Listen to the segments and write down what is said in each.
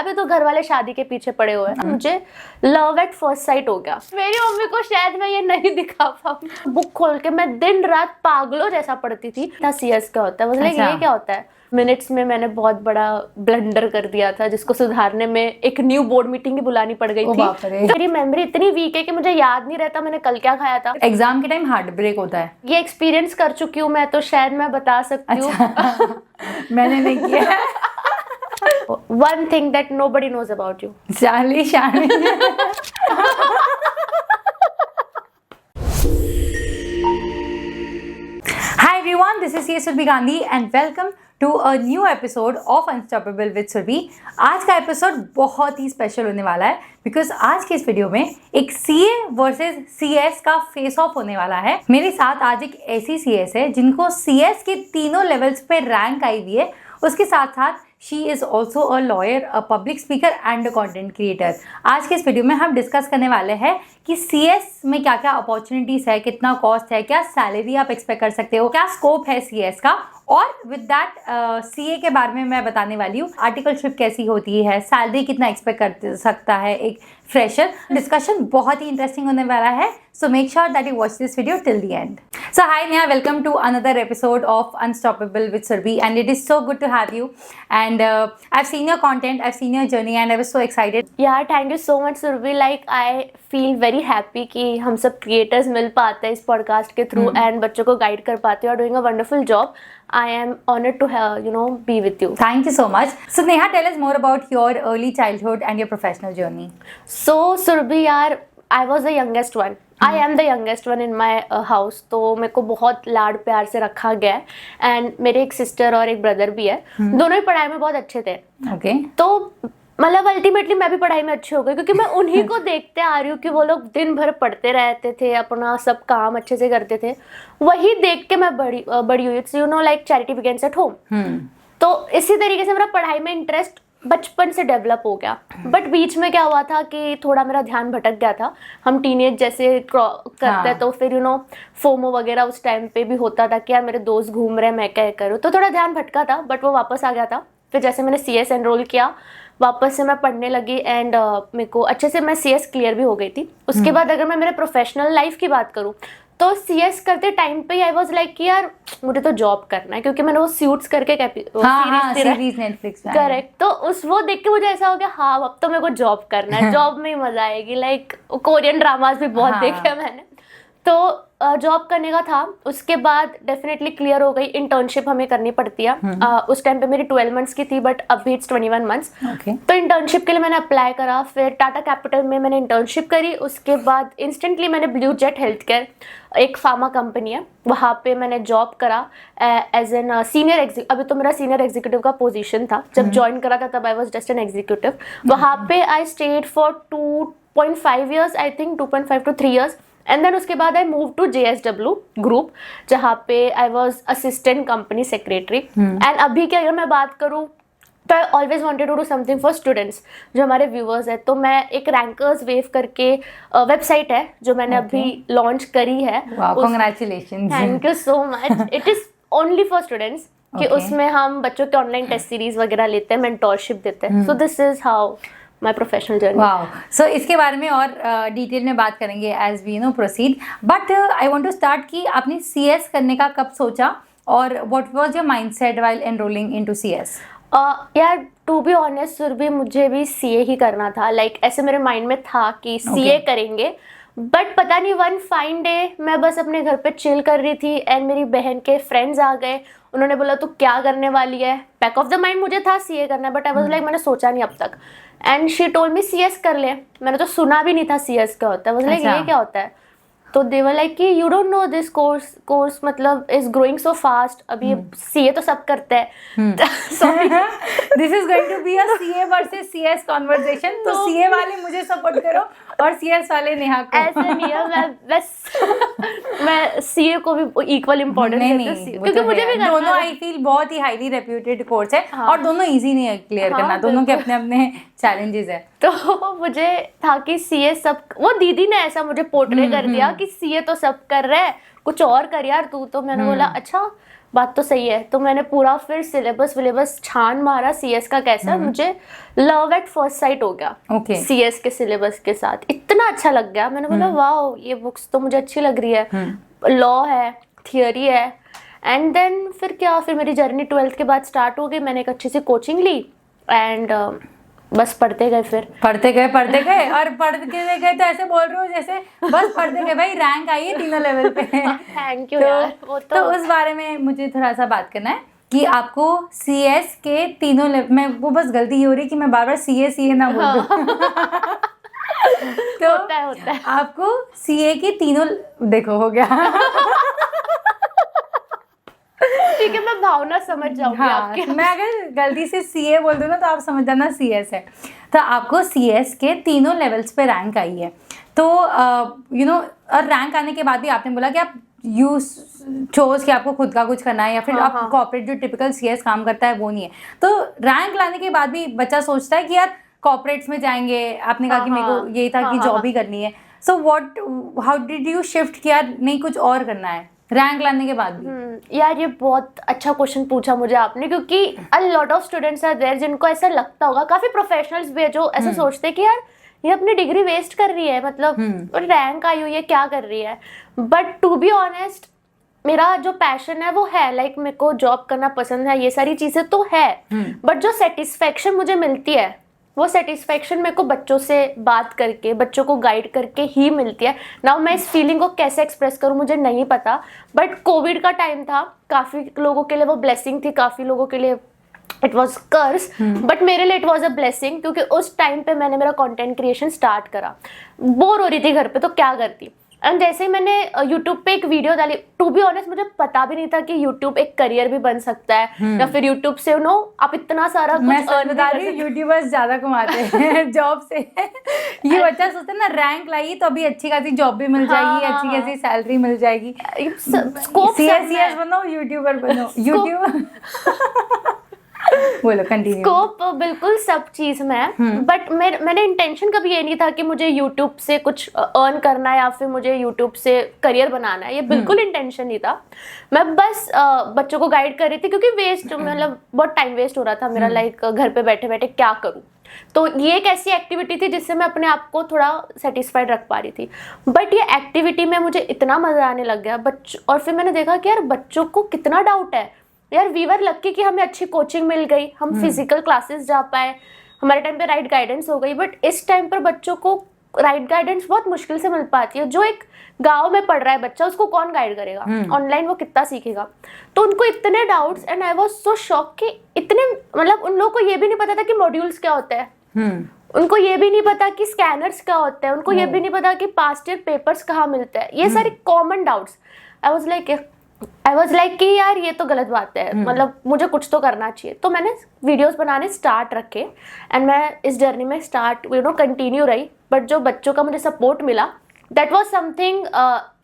अभी तो घर वाले शादी के पीछे पड़े हुए हैं। मुझे लव एट फर्स्ट साइट हो गया। मेरी मम्मी को शायद मैं ये नहीं दिखा पाऊँ। बुक खोल के मैं दिन रात पागलों जैसा पढ़ती थी। CS क्या होता है, मतलब ये क्या होता है। मिनट्स में मैंने बहुत बड़ा ब्लंडर कर दिया था, जिसको सुधारने में एक न्यू बोर्ड मीटिंग ही बुलानी पड़ गई थी। मेरी मेमोरी इतनी वीक है कि मुझे याद नहीं रहता मैंने कल क्या खाया था। एग्जाम के टाइम हार्ट ब्रेक होता है। ये एक्सपीरियंस कर चुकी हूँ मैं, तो शायद मैं बता सकती हूँ। मैंने नहीं किया। One thing that nobody knows about you. शाली। Hi everyone, this is Surbhi Gandhi and welcome to a new episode of Unstoppable with Surbhi। आज का एपिसोड बहुत ही स्पेशल होने वाला है बिकॉज आज के इस वीडियो में एक CA वर्सेस CS का फेस ऑफ होने वाला है। मेरे साथ आज एक ऐसी CS है जिनको CS के तीनों लेवल्स पे रैंक आई हुई है। उसके साथ साथ she is also a lawyer, a public speaker and a content creator. आज के इस वीडियो में हम डिस्कस करने वाले हैं कि CS में क्या क्या अपॉर्चुनिटीज़ है, कितना कॉस्ट है, क्या सैलरी आप एक्सपेक्ट कर सकते हो, क्या स्कोप है CS का। और विद दैट CA के बारे में मैं बताने वाली हूँ आर्टिकलशिप कैसी होती है, सैलरी कितना एक्सपेक्ट कर सकता है एक फ्रेशर। डिस्कशन बहुत ही इंटरेस्टिंग होने वाला है, so make sure that you watch this video till the end. So hi Neha, welcome to another episode of Unstoppable with Surbhi and it is so good to have you and I've seen your content, I've seen your journey and I was so excited. Yeah, thank you so much Surbhi. Like I feel very happy कि हम सब creators मिल पाते हैं इस podcast के through and बच्चों को guide कर पाते हैं और doing a wonderful job. I am honored to be with you. Thank you so much. So Neha, tell us more about your early childhood and your professional journey. So Surbhi यार, I was the youngest one. I am the youngest one in my house. तो मेरे को बहुत लाड प्यार से रखा गया है एंड मेरे एक सिस्टर और एक ब्रदर भी है। दोनों ही पढ़ाई में बहुत अच्छे थे। Okay. तो मतलब अल्टीमेटली मैं भी पढ़ाई में अच्छी हो गई क्योंकि मैं उन्हीं को देखते आ रही हूँ कि वो लोग दिन भर पढ़ते रहते थे, अपना सब काम अच्छे से करते थे। वही देख के मैं बड़ी हुई। It's like charity begins at home. तो इसी तरीके से मेरा पढ़ाई में इंटरेस्ट बचपन से डेवलप हो गया। बट बीच में क्या हुआ था कि थोड़ा मेरा ध्यान भटक गया था। हम टीनेज जैसे करते हैं तो फिर फोमो वगैरह उस टाइम पे भी होता था कि यार मेरे दोस्त घूम रहे हैं, मैं क्या करूँ। तो थोड़ा ध्यान भटका था बट वो वापस आ गया था। फिर जैसे मैंने CS एनरोल किया, वापस से मैं पढ़ने लगी एंड मेरे को अच्छे से मैं CS क्लियर भी हो गई थी। उसके बाद अगर मैं मेरे प्रोफेशनल लाइफ की बात करूँ तो CS करते टाइम पे आई वाज लाइक कि यार मुझे तो जॉब करना है क्योंकि मैंने वो सूट्स करके सीरीज नेटफ्लिक्स पे करेक्ट। तो वो देख के मुझे ऐसा हो गया हाँ अब तो मेरे को जॉब करना है, जॉब में ही मजा आएगी। लाइक कोरियन ड्रामास भी बहुत देखे मैंने, तो जॉब करने का था। उसके बाद डेफिनेटली क्लियर हो गई। इंटर्नशिप हमें करनी पड़ती है। उस टाइम पे मेरी 12 मंथ्स की थी बट अभी इट्स 21 मंथ्स। तो इंटर्नशिप के लिए मैंने अप्लाई करा। फिर टाटा कैपिटल में मैंने इंटर्नशिप करी। उसके बाद इंस्टेंटली मैंने ब्लू जेट हेल्थ केयर, एक फार्मा कंपनी है, वहाँ पे मैंने जॉब करा एज एन सीनियर अभी तो मेरा सीनियर एग्जीक्यूटिव का पोजीशन था। जब ज्वाइन करा था तब I was just an executive. वहाँ पे I stayed for 2.5 years I think, 2.5 to 3 years। And then उसके बाद I move to JSW group जहाँ पे I was assistant company secretary. And अभी की अगर मैं बात करूँ तो I always wanted to do something for students जो हमारे व्यूअर्स है। तो मैं एक रैंकर्स वेव करके वेबसाइट है जो मैंने अभी लॉन्च करी है। Congratulations, thank you so much. It is only for students कि उसमें हम बच्चों के ऑनलाइन टेस्ट सीरीज वगैरह लेते हैं, मेंटोरशिप देते हैं। So this is how my professional journey. Wow. So इसके बारे में और डिटेल में बात करेंगे as we proceed. But I want to start कि आपने CS करने का कब सोचा और what was your mindset while enrolling into CS? यार टू बी ऑनेस्ट सुरभि, मुझे भी CA ही करना था। लाइक ऐसे मेरे माइंड में था कि CA करेंगे। बट पता नहीं वन फाइन डे मैं बस अपने घर पे चिल कर रही थी एंड मेरी बहन के फ्रेंड्स आ गए। उन्होंने बोला तू क्या करने वाली है। बैक ऑफ द माइंड मुझे था CA करना है बट आई वाज लाइक मैंने सोचा नहीं अब तक। And she told me CS कर ले। मैंने तो सुना भी नहीं था CS क्या होता है। वाज लाइक ये क्या होता है। तो दे वर लाइक कि you don't know this course मतलब इज ग्रोइंग सो फास्ट। अभी CA तो सब करते हैं। Sorry, this is going to be a CA versus CS conversation. तो CA वाले मुझे सपोर्ट करो और CS वाले नेहा को। ऐसे नहीं है, मैं CA को भी इक्वल इम्पोर्टेंस देती हूँ क्योंकि मुझे भी दोनों आई फील बहुत ही हाईली रेप्यूटेड कोर्स है और दोनों इजी नहीं है क्लियर करना। दोनों के अपने अपने चैलेंजेस है। तो मुझे था कि CA सब, वो दीदी ने ऐसा मुझे पोर्ट्रे कर दिया कि CA तो सब कर रहे हैं, कुछ और कर यार तू। तो मैंने बोला अच्छा बात तो सही है। तो मैंने पूरा फिर सिलेबस छान मारा सीएस का कैसा, मुझे लव एट फर्स्ट साइट हो गया सीएस के सिलेबस के साथ, इतना अच्छा लग गया। मैंने बोला वाओ ये बुक्स तो मुझे अच्छी लग रही है, लॉ है, थियोरी है। एंड देन फिर मेरी जर्नी 12th के बाद स्टार्ट हो गई। मैंने एक अच्छी सी कोचिंग ली एंड बस पढ़ते गए पढ़ते गए और पढ़ते गए तो ऐसे बोल रहे हो जैसे बस पढ़ते गए। भाई रैंक आई है तीनों लेवल पे। थैंक यू यार। वो तो उस बारे में मुझे थोड़ा सा बात करना है कि आपको सीएस के तीनों लेवल में, वो बस गलती ये हो रही कि मैं बार बार सीए ना बोल दूं। तो होता है। आपको सीए के तीनों, देखो हो गया। ठीक है, मैं भावना समझ जाऊंगी आपके। मैं अगर गलती से सीए बोल दूं ना तो आप समझ जाना सीएस है। तो आपको सीएस के तीनों लेवल्स पे रैंक आई है। तो और रैंक आने के बाद भी आपने बोला कि आप यू चोज कि आपको खुद का कुछ करना है या फिर आप कॉर्पोरेट जो टिपिकल सीएस काम करता है वो नहीं है। तो रैंक लाने के बाद भी बच्चा सोचता है कि यार कॉर्पोरेट्स में जाएंगे, आपने कहा कि मेरे को यही था कि जॉब ही करनी है। So how did you shift किया, नहीं कुछ और करना है रैंक लाने के बाद भी? यार ये बहुत अच्छा क्वेश्चन पूछा मुझे आपने, क्योंकि a lot of students are there जिनको ऐसा लगता होगा, काफी प्रोफेशनल्स भी है जो ऐसा सोचते हैं कि यार ये अपनी डिग्री वेस्ट कर रही है, मतलब रैंक आई हुई है क्या कर रही है। बट टू बी ऑनेस्ट मेरा जो पैशन है वो है, लाइक मेरे को जॉब करना पसंद है, ये सारी चीजें तो है। बट जो सेटिस्फेक्शन मुझे मिलती है वो सेटिस्फेक्शन मेरे को बच्चों से बात करके, बच्चों को गाइड करके ही मिलती है। नाउ मैं इस फीलिंग को कैसे एक्सप्रेस करूं मुझे नहीं पता, बट कोविड का टाइम था, काफ़ी लोगों के लिए वो ब्लेसिंग थी, काफ़ी लोगों के लिए इट वॉज कर्स, बट मेरे लिए इट वॉज अ ब्लेसिंग, क्योंकि उस टाइम पे मैंने मेरा कंटेंट क्रिएशन स्टार्ट करा। बोर हो रही थी घर पे तो क्या करती, एंड जैसे ही मैंने यूट्यूब पे एक वीडियो डाली, टू बी ऑनेस्ट मुझे पता भी नहीं था कि यूट्यूब एक करियर भी बन सकता है या फिर यूट्यूब से आप इतना सारा कुछ अर्न बता रही हूँ। यूट्यूबर्स ज्यादा कमाते हैं जॉब से। ये बच्चा सोचता है ना रैंक लाई तो अभी अच्छी खासी जॉब भी मिल जाएगी, अच्छी खासी सैलरी मिल जाएगी, स्कोप सीएस बनो, यूट्यूबर बनो, यूट्यूब। बोलो कंटिन्यू। स्कोप बिल्कुल सब चीज में है, बट मैंने इंटेंशन कभी ये नहीं था कि मुझे यूट्यूब से कुछ अर्न करना है या फिर मुझे यूट्यूब से करियर बनाना है, ये बिल्कुल इंटेंशन नहीं था। मैं बस बच्चों को गाइड कर रही थी, क्योंकि वेस्ट मतलब बहुत टाइम वेस्ट हो रहा था मेरा, लाइक घर पे बैठे बैठे क्या करूँ। तो ये एक ऐसी एक्टिविटी थी जिससे मैं अपने आप को थोड़ा सेटिस्फाइड रख पा रही थी। बट ये एक्टिविटी में मुझे इतना मजा आने लग गया और फिर मैंने देखा कि यार बच्चों को कितना डाउट है। यार वी वर लकी कि हमें अच्छी कोचिंग मिल गई, हम फिजिकल क्लासेस जा पाए, हमारे टाइम पे राइट गाइडेंस हो गई। बट इस टाइम पर बच्चों को राइट गाइडेंस बहुत मुश्किल से मिल पाती है। जो एक गांव में पढ़ रहा है बच्चा, उसको कौन गाइड करेगा, ऑनलाइन वो कितना सीखेगा। तो उनको इतने doubts, and I was so shock कि इतने, मतलब उन लोगों को ये भी नहीं पता था कि मॉड्यूल्स क्या होते हैं, उनको ये भी नहीं पता कि स्कैनर्स क्या होते हैं, उनको ये भी नहीं पता कि पास्ट ईयर पेपर्स कहाँ मिलते हैं, ये सारे common doubts. I was like कि यार ये तो गलत बात है, मतलब मुझे कुछ तो करना चाहिए। तो मैंने वीडियोस बनाने स्टार्ट रखे एंड मैं इस जर्नी में कंटिन्यू रही। बट जो बच्चों का मुझे सपोर्ट मिला दैट वाज समथिंग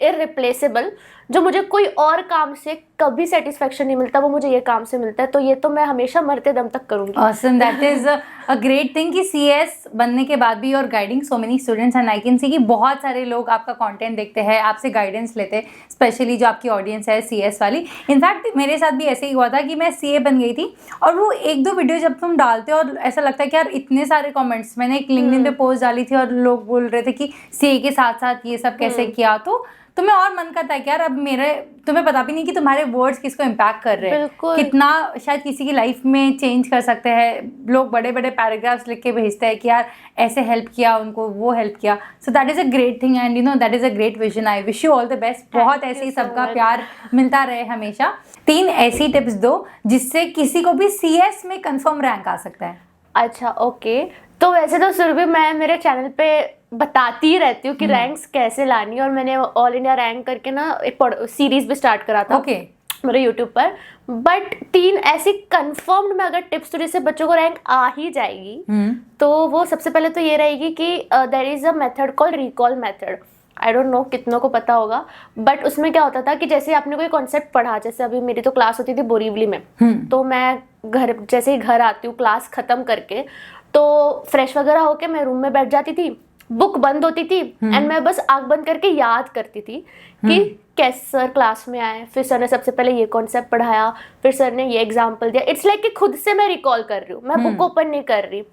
इररिप्लेसेबल, जो मुझे कोई और काम से कभी सेटिस्फेक्शन नहीं मिलता, वो मुझे ये काम से मिलता है। तो ये तो मैं हमेशा मरते दम तक करूंगी। Awesome, that is a great thing कि CS बनने के बाद भी और guiding so many students and I can see कि बहुत सारे लोग आपका कंटेंट देखते हैं, आपसे गाइडेंस लेते हैं, स्पेशली जो आपकी ऑडियंस है CS वाली। इनफैक्ट मेरे साथ भी ऐसे ही हुआ था कि मैं CA बन गई थी और वो एक दो वीडियो जब तुम डालते हो और ऐसा लगता है कि यार इतने सारे कॉमेंट्स, मैंने एक लिंक्डइन पे पोस्ट डाली थी और लोग बोल रहे थे कि CA के साथ साथ ये सब कैसे किया, तो तुम्हें और मन करता है कि यार अब तुम्हें पता भी नहीं कि तुम्हारे वर्ड्स किसको इम्पैक्ट कर रहे हैं, कितना शायद किसी की लाइफ में चेंज कर सकते हैं। लोग बड़े बड़े पैराग्राफ्स लिख के भेजते हैं कि यार ऐसे हेल्प किया उनको, वो हेल्प किया। So that is a great thing and that is a great vision. I wish you all the best. बहुत ऐसे ही सबका प्यार मिलता रहे हमेशा। 3 ऐसी टिप्स दो जिससे किसी को भी CS में कंफर्म रैंक आ सकता है। अच्छा ओके, तो वैसे तो सुरभि मैं मेरे चैनल पे बताती ही रहती हूँ कि रैंक्स कैसे लानी, और मैंने ऑल इंडिया रैंक करके ना एक सीरीज भी स्टार्ट करा था मेरे यूट्यूब पर। बट 3 ऐसी कंफर्म्ड में अगर टिप्स तो जिससे बच्चों को रैंक आ ही जाएगी, तो वो सबसे पहले तो ये रहेगी कि there is a method called recall method. I don't know कितनों को पता होगा, बट उसमें क्या होता था कि जैसे आपने कोई कॉन्सेप्ट पढ़ा, जैसे अभी मेरी तो क्लास होती थी बोरीवली में, तो मैं जैसे ही घर आती हूँ क्लास खत्म करके, तो फ्रेश वगैरह होके मैं रूम में बैठ जाती थी, बुक बंद होती थी एंड मैं बस आंख बंद करके याद करती थी कि कैसे सर क्लास में आए, फिर सर ने सबसे पहले ये कॉन्सेप्ट पढ़ाया, फिर सर ने ये एग्जांपल दिया। इट्स लाइक कि खुद से मैं रिकॉल कर रही हूँ, मैं बुक ओपन नहीं कर रही।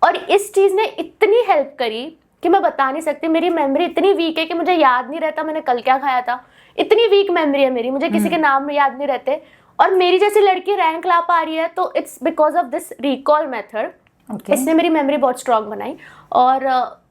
और इस चीज़ ने इतनी हेल्प करी कि मैं बता नहीं सकती। मेरी मेमोरी इतनी वीक है कि मुझे याद नहीं रहता मैंने कल क्या खाया था। इतनी वीक मेमोरी है मेरी, मुझे किसी के नाम याद नहीं रहते। और मेरी जैसी लड़की रैंक ला पा रही है तो it's because of this recall method. इसने मेरी मेमोरी बहुत स्ट्रांग बनाई। और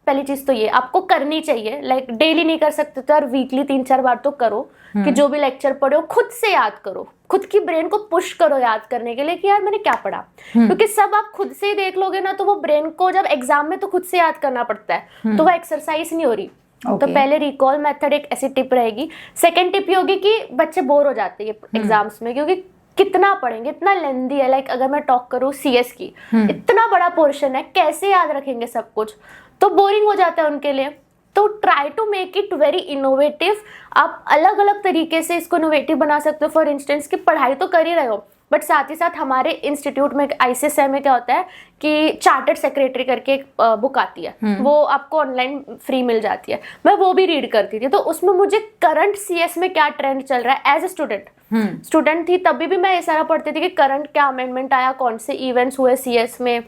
पहली चीज़ तो ये आपको करनी चाहिए, लाइक डेली नहीं कर सकते तो यार वीकली 3-4 बार तो करो कि जो भी लेक्चर पढ़ो खुद से याद करो, खुद की ब्रेन को पुश करो याद करने के लिए कि यार मैंने क्या पढ़ा। क्योंकि सब आप खुद से ही देख लोगे ना तो वो ब्रेन को जब एग्जाम में तो खुद से याद करना पड़ता है, तो वो एक्सरसाइज नहीं हो रही। तो पहले रिकॉल मेथड एक ऐसी टिप रहेगी। सेकेंड टिप ये होगी कि बच्चे बोर हो जाते हैं एग्जाम्स में, क्योंकि कितना पढ़ेंगे, इतना लेंदी है। लाइक अगर मैं टॉक करूँ CS की, इतना बड़ा पोर्शन है, कैसे याद रखेंगे सब कुछ, तो बोरिंग हो जाता है उनके लिए। तो try to make it very innovative. आप अलग अलग तरीके से इसको इनोवेटिव बना सकते हो। फॉर इंस्टेंस कि पढ़ाई तो कर ही रहे हो, बट साथ ही साथ हमारे इंस्टीट्यूट में ICSI में क्या होता है कि चार्टर्ड सेक्रेटरी करके एक बुक आती है, वो आपको ऑनलाइन फ्री मिल जाती है। मैं वो भी रीड करती थी, तो उसमें मुझे करंट CS में क्या ट्रेंड चल रहा है, एज ए स्टूडेंट थी तभी भी मैं ये सारा पढ़ती थी कि करंट क्या अमेंडमेंट आया, कौन से इवेंट्स हुए CS में,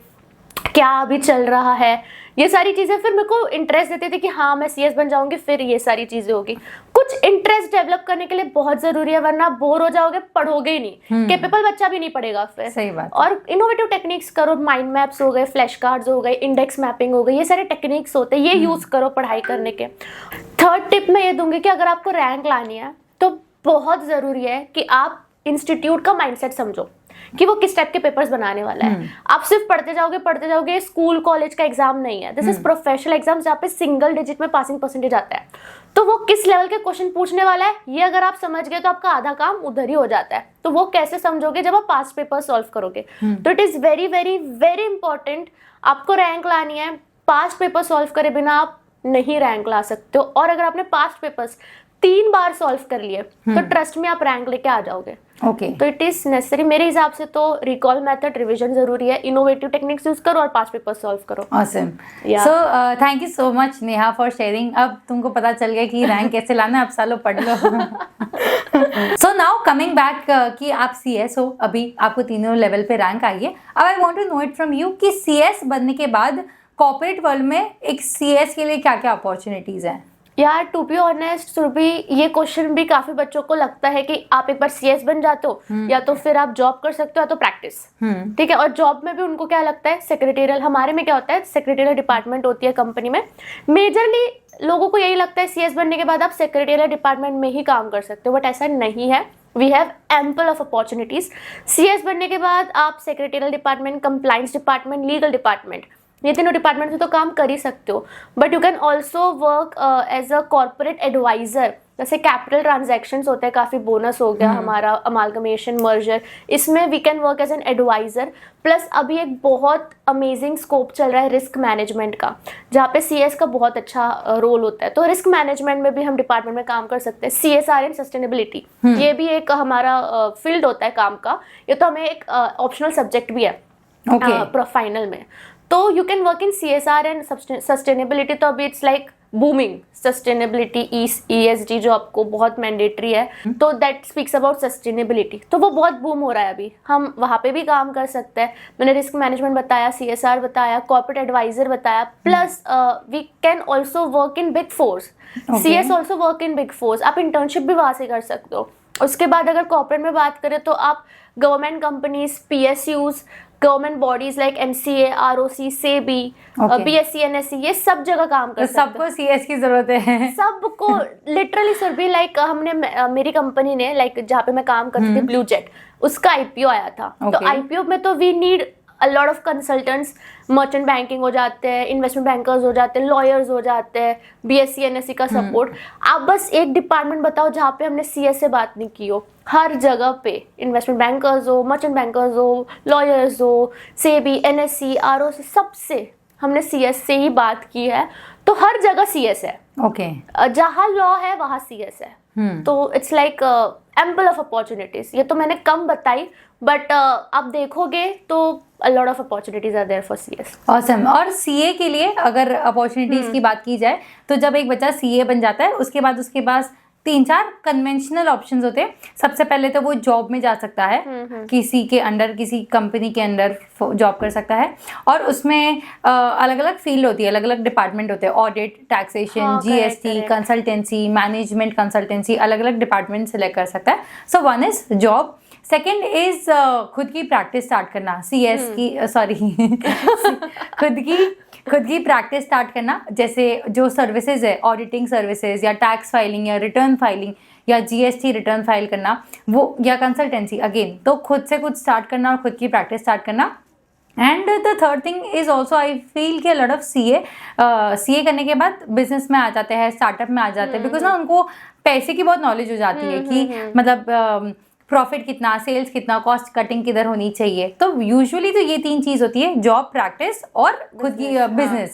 क्या अभी चल रहा है, ये सारी चीज़ें फिर मेरे को इंटरेस्ट देते थे कि हाँ मैं CS बन जाऊंगी, फिर ये सारी चीज़ें होगी। कुछ इंटरेस्ट डेवलप करने के लिए बहुत ज़रूरी है, वरना बोर हो जाओगे, पढ़ोगे ही नहीं, कैपेबल बच्चा भी नहीं पढ़ेगा फिर। सही बात। और इनोवेटिव टेक्निक्स करो, माइंड मैप्स हो गए, फ्लैश कार्ड्स हो गए, इंडेक्स मैपिंग हो गई, ये सारे टेक्निक्स होते हैं, ये यूज़ करो पढ़ाई करने के। थर्ड टिप मैं ये दूंगी कि अगर आपको रैंक लानी है तो बहुत ज़रूरी है कि आप इंस्टीट्यूट का माइंडसेट समझो कि वो किस टाइप के पेपर्स बनाने वाला है। आप सिर्फ पढ़ते जाओगे, स्कूल कॉलेज का एग्जाम नहीं है, दिस इज प्रोफेशनल एग्जाम जहाँ पे सिंगल डिजिट में पासिंग परसेंटेज आता है। तो वो किस लेवल के क्वेश्चन पूछने वाला है ये अगर आप समझ गए तो आपका आधा काम उधर ही हो जाता है। तो वो कैसे समझोगे, जब आप पास्ट पेपर सॉल्व करोगे। तो it is very very very important. आपको रैंक लानी है, पास्ट पेपर सॉल्व करे बिना आप नहीं रैंक ला सकते हो। और अगर आपने पास्ट पेपर्स 3 बार सॉल्व कर लिए तो ट्रस्ट में आप रैंक लेके आ जाओगे। तो इट इज नेसेसरी मेरे हिसाब से तो रिकॉल मेथड, रिवीजन जरूरी है, इनोवेटिव टेक्निक्स यूज करो और पास्ट पेपर सॉल्व करो। Awesome. So thank you so much Neha for sharing. अब तुमको पता चल गया कि रैंक कैसे लाना है, अब सालों पढ़ लो। सो नाउ कमिंग बैक कि आप CS हो, अभी आपको तीनों लेवल पे रैंक आई है। अब I want to know it from you कि CS बनने के बाद कॉर्पोरेट वर्ल्ड में एक CS के लिए क्या क्या अपॉर्चुनिटीज हैं? यार टू बी ऑनेस्ट सुरभि, ये क्वेश्चन भी काफी बच्चों को लगता है कि आप एक बार CS बन जाते हो या तो फिर आप जॉब कर सकते हो या तो प्रैक्टिस। ठीक है। और जॉब में भी उनको क्या लगता है, सेक्रेटेरियल। हमारे में क्या होता है, सेक्रेटेरियल डिपार्टमेंट होती है कंपनी में। मेजरली लोगों को यही लगता है CS बनने के बाद आप सेक्रेटेरियल डिपार्टमेंट में ही काम कर सकते हो, बट ऐसा नहीं है। We have ample of opportunities. CS बनने के बाद आप secretarial department, compliance department, legal department, ये तीनों डिपार्टमेंट में तो काम कर ही सकते हो। But you can also work as a corporate advisor. जैसे कैपिटल ट्रांजैक्शंस होते हैं, काफ़ी बोनस हो गया हमारा, अमालगमेशन, मर्जर, इसमें we can work as an advisor. Plus अभी एक बहुत अमेजिंग स्कोप चल रहा है रिस्क मैनेजमेंट का, जहाँ पे CS का बहुत अच्छा रोल होता है। तो रिस्क मैनेजमेंट में भी हम डिपार्टमेंट में काम कर सकते हैं। CSR एंड सस्टेनेबिलिटी, ये भी एक हमारा फील्ड होता है काम का। ये तो हमें एक ऑप्शनल सब्जेक्ट भी है फाइनल में। तो you can work in CSR and sustainability. तो अभी it's like booming, sustainability, ESG जो आपको बहुत मैंडेटरी है, तो दैट स्पीक्स अबाउट सस्टेनेबिलिटी। तो वो बहुत बूम हो रहा है अभी, हम वहाँ पे भी काम कर सकते हैं। मैंने रिस्क मैनेजमेंट बताया, CSR बताया, कॉर्पोरेट एडवाइजर बताया। Plus we can also work in big fours. CS also work in big fours. आप इंटर्नशिप भी वहाँ से कर सकते हो। उसके बाद अगर कॉर्पोरेट में बात करें तो आप government companies, PSUs, government bodies like MCA, ROC, SEBI, BSc, NSC, ये सब जगह काम कर सकते हैं। सबको CS की जरूरत है। सबको लिटरली सर भी, लाइक हमने मेरी कंपनी ने, लाइक जहाँ पे मैं काम करती थी, ब्लू जेट, उसका IPO आया था। तो IPO में तो we need a lot of consultants. Merchant banking हो जाते हैं, इन्वेस्टमेंट बैंकर्स हो जाते हैं, लॉयर्स हो जाते हैं, BSc, NSC का सपोर्ट। आप बस एक डिपार्टमेंट बताओ जहाँ पे हमने CS से बात नहीं की हो। हर जगह पे इन्वेस्टमेंट बैंकर्स हो, मर्चेंट बैंकर्स हो, लॉयर्स हो, SEBI, NSC, ROC, सबसे हमने CS से ही बात की है। तो हर जगह CS है। जहाँ लॉ है वहाँ CS है। तो it's like ample of opportunities. ये तो मैंने कम बताई, बट आप देखोगे तो a lot of opportunities are there for CS. Awesome. और CA के लिए अगर अपॉर्चुनिटीज की बात की जाए तो जब एक बच्चा CA बन जाता है उसके बाद उसके पास 3-4 कन्वेंशनल ऑप्शंस होते हैं। सबसे पहले तो वो जॉब में जा सकता है, किसी के अंडर, किसी कंपनी के अंडर जॉब कर सकता है, और उसमें अलग अलग फील्ड होती है, अलग अलग डिपार्टमेंट होते हैं, audit, taxation, GST, consultancy, management consultancy, अलग अलग डिपार्टमेंट सेलेक्ट कर सकता है। So one is job, second is खुद की प्रैक्टिस स्टार्ट करना, CS की खुद की प्रैक्टिस स्टार्ट करना, जैसे जो सर्विसेज है, ऑडिटिंग सर्विसेज या टैक्स फाइलिंग या रिटर्न फाइलिंग या GST रिटर्न फाइल करना, वो या कंसल्टेंसी, अगेन तो खुद से कुछ स्टार्ट करना और खुद की प्रैक्टिस स्टार्ट करना। And the third thing is also I feel कि लॉट ऑफ CA करने के बाद बिजनेस में आ जाते हैं, स्टार्टअप में आ जाते हैं, बिकॉज ना उनको पैसे की बहुत नॉलेज हो जाती है कि मतलब प्रॉफिट कितना, सेल्स कितना, कॉस्ट कटिंग किधर होनी चाहिए। तो यूजुअली तो ये 3 चीज होती है, जॉब, प्रैक्टिस और खुद की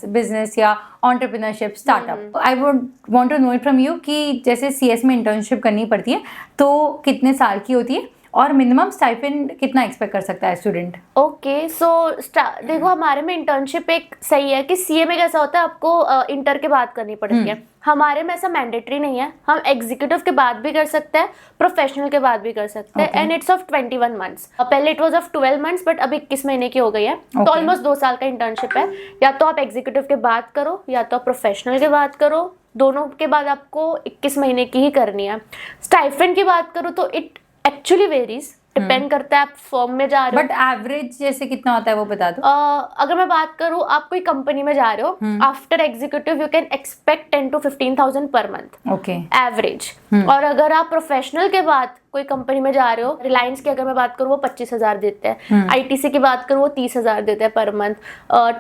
बिजनेस या entrepreneurship, startup. I would want to know it from you कि जैसे CS में इंटर्नशिप करनी पड़ती है तो कितने साल की होती है और मिनिमम स्टाइपेंड कितना एक्सपेक्ट कर सकता है स्टूडेंट? ओके, सो देखो हमारे में इंटर्नशिप एक सही है कि CA में कैसा होता है, आपको इंटर के बाद करनी पड़ती है। हमारे में ऐसा मैंडेटरी नहीं है, हम एग्जीक्यूटिव के बाद भी कर सकते हैं, प्रोफेशनल के बाद भी कर सकते हैं, एंड इट्स ऑफ 21 मंथ्स। पहले it was of 12 months, but अब 21 महीने की हो गई है, तो ऑलमोस्ट 2 साल का इंटर्नशिप है। या तो आप एग्जीक्यूटिव के बाद करो या तो आप प्रोफेशनल के बाद करो, दोनों के बाद आपको 21 महीने की ही करनी है। स्टाइपेंड की बात करूँ तो इट एक्चुअली वेरीज, डिपेंड करता है आप फर्म में जा रहे हो। बट एवरेज जैसे कितना होता है वो बता दो। अगर मैं बात करूँ, आप कोई कंपनी में जा रहे हो, after executive you can expect 10 to 15,000 per month, okay, average. और अगर आप प्रोफेशनल के बाद कोई कंपनी में जा रहे हो, रिलायंस की अगर मैं बात करूँ वो 25,000 देते हैं, ITC की बात करूँ वो 30,000 देते हैं पर मंथ,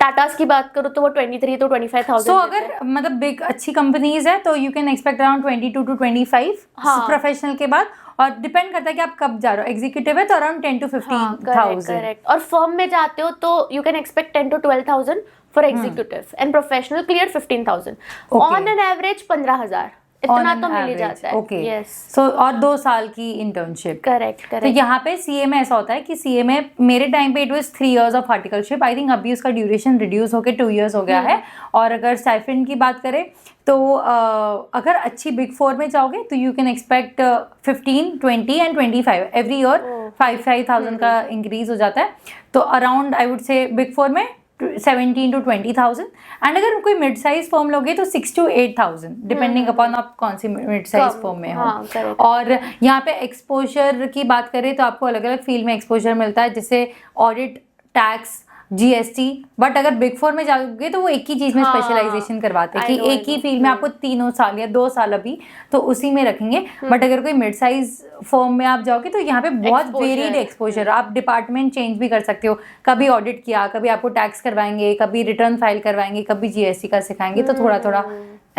टाटास की बात करूँ तो वो 23 to 25,000। सो अगर मतलब बिग अच्छी कंपनीज है तो you can expect around 22 to 25 professional के बाद, और डिपेंड करता है कि आप कब जा रहे हो। एग्जीक्यूटिव है तो अराउंड 10 to 15,000। करेक्ट। और फर्म में जाते हो तो you can expect 10 to 12,000 for executive, and professional clear 15,000। On an average 15,000 इतना तो मिल ही जाता है। Okay, yes. सो और 2 साल की इंटर्नशिप। करेक्ट। तो यहाँ पे CA में ऐसा होता है कि CA में मेरे टाइम पे it was 3 years of articleship. I think अभी उसका ड्यूरेशन रिड्यूस होकर 2 years हो गया है। और अगर स्टाइपेंड की बात करें तो अगर अच्छी बिग 4 में जाओगे तो you can expect 15, 20 and 25 every year, 5,000 का इंक्रीज हो जाता है। तो around I would say big 4 में 17 to 20,000, एंड अगर कोई मिड साइज फर्म लोगे तो 6 to 8,000 डिपेंडिंग अपॉन आप कौन सी मिड साइज फर्म में हो। और यहाँ पे एक्सपोजर की बात करें तो आपको अलग अलग फील्ड में एक्सपोजर मिलता है, जैसे ऑडिट, टैक्स, GST। बट अगर बिग 4 में जाओगे तो वो एक ही चीज में स्पेशलाइजेशन करवाते हैं कि एक ही फील्ड में आपको 3 साल या 2 साल अभी तो उसी में रखेंगे। बट अगर कोई मिड साइज फर्म में आप जाओगे तो यहाँ पे बहुत वेरिड एक्सपोजर, आप डिपार्टमेंट चेंज भी कर सकते हो। कभी ऑडिट किया, कभी आपको टैक्स करवाएंगे, कभी रिटर्न फाइल करवाएंगे, कभी GST का सिखाएंगे। तो थोड़ा थोड़ा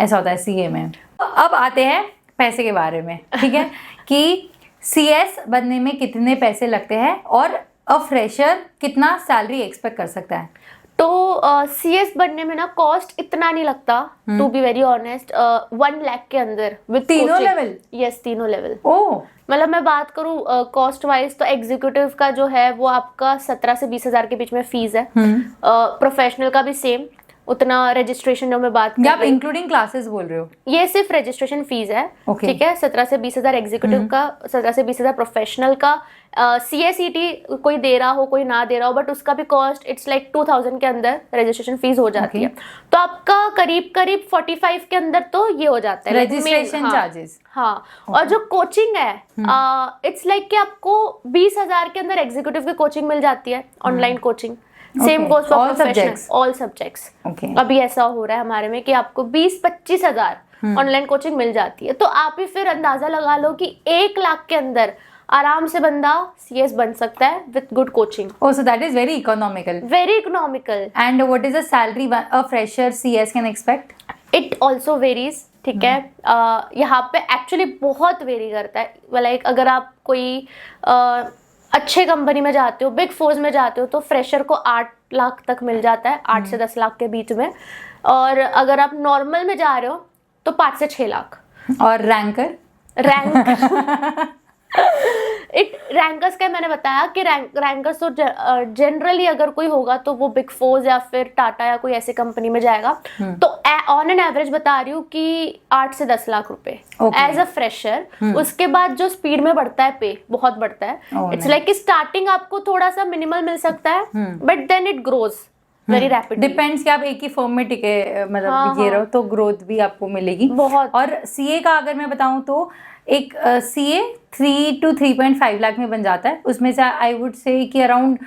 ऐसा होता है CA में। अब आते हैं पैसे के बारे में, ठीक है, कि CS बनने में कितने पैसे लगते हैं और अ फ्रेशर कितना सैलरी एक्सपेक्ट कर सकता है? तो CS बनने में ना कॉस्ट इतना नहीं लगता, to be very honest. 1 lakh के अंदर विद तीनों लेवल? यस, तीनों लेवल। ओह, मतलब मैं बात करूँ कॉस्ट वाइज तो एग्जीक्यूटिव का जो है वो आपका 17 से 20,000 के बीच में फीस है। प्रोफेशनल का भी सेम उतना, रजिस्ट्रेशन जो मैं बात कर आप इंक्लूडिंग क्लासेस बोल रहे हो? ये सिर्फ रजिस्ट्रेशन फीस है, Okay. ठीक है। 17 से 20,000 एग्जीक्यूटिव का, 17 से 20,000 प्रोफेशनल का। CACT कोई दे रहा हो कोई ना दे रहा हो, बट उसका भी कॉस्ट इट्स लाइक 2,000 के अंदर रजिस्ट्रेशन फीस हो जाती है। तो आपका करीब 45 के अंदर तो ये हो जाता है रजिस्ट्रेशन चार्जेस। हाँ, और जो कोचिंग है इट्स लाइक कि आपको 20,000 के अंदर एग्जीक्यूटिव की कोचिंग मिल जाती है, online coaching. Same goes for professional, all subjects. अभी ऐसा हो रहा है हमारे में कि आपको 20-25,000 ऑनलाइन कोचिंग मिल जाती है। तो आप ही फिर अंदाजा लगा लो कि 1 लाख के अंदर आराम से बंदा CS बन सकता है with good coaching. Oh, so that is very economical. Very economical. And what is the salary a fresher CS can expect? It also varies, ठीक है। यहाँ पे एक्चुअली बहुत वेरी करता है। लाइक अगर आप कोई अच्छे कंपनी में जाते हो, बिग 4 में जाते हो, तो फ्रेशर को 8 लाख तक मिल जाता है, 8 से 10 लाख के बीच में। और अगर आप नॉर्मल में जा रहे हो तो 5 से 6 लाख। और रैंकर? रैंक रैंकर्स का मैंने बताया कि रैंकर्स तो जनरली अगर कोई होगा तो वो बिग फोर्स या फिर टाटा या कोई ऐसी कंपनी में जाएगा। तो ऑन एन एवरेज बता रही हूँ कि 8 से 10 लाख रुपए एज अ फ्रेशर। उसके बाद जो स्पीड में बढ़ता है पे बहुत बढ़ता है। इट्स लाइक कि स्टार्टिंग आपको थोड़ा सा मिनिमल मिल सकता है but then it grows very rapidly. Depends कि आप एक ही फर्म में टिके मतलब ये रहो तो ग्रोथ भी आपको मिलेगी बहुत। और सीए का अगर मैं बताऊं तो एक सीए 3 to 3.5 लाख में बन जाता है। उसमें से आई वुड से कि अराउंड